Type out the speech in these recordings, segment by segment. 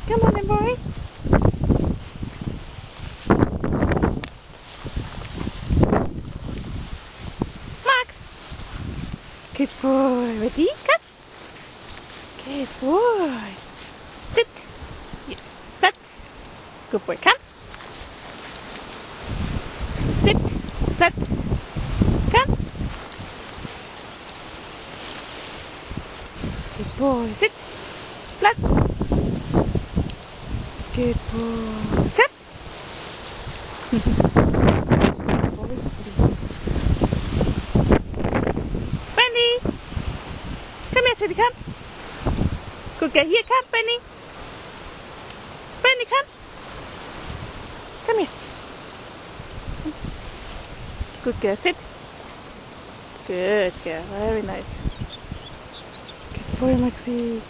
Come on then, boy. Max. Good boy. Ready? Cut. Good boy. Sit. Yes. Sit. Good boy. Come. Sit. Sit. Come. Good boy. Sit. Flat. Good boy. Sit. Benny. Come here, sweetie, come. Good girl. Here, come, Benny. Benny, come. Come here. Good girl. Sit. Good girl. Very nice. Good boy, Maxie.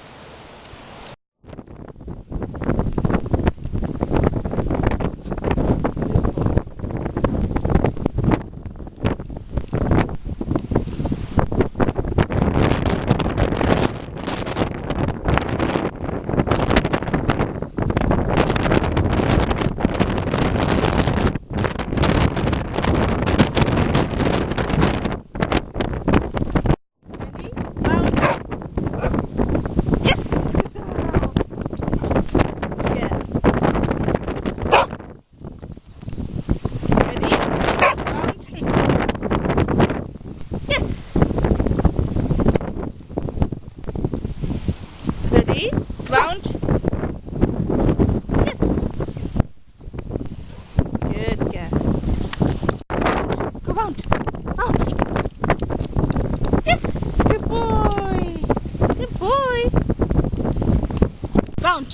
Ready? Round. Yes. Good girl. Go round. Round. Yes. Good boy. Good boy. Round.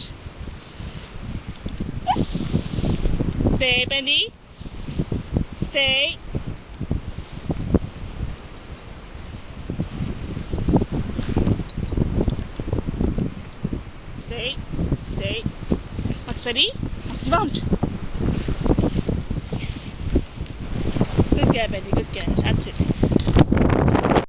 Yes. Stay, Benny. Stay. Stay, stay. Max, ready? Max, round. Good girl, Benny, good girl. That's it.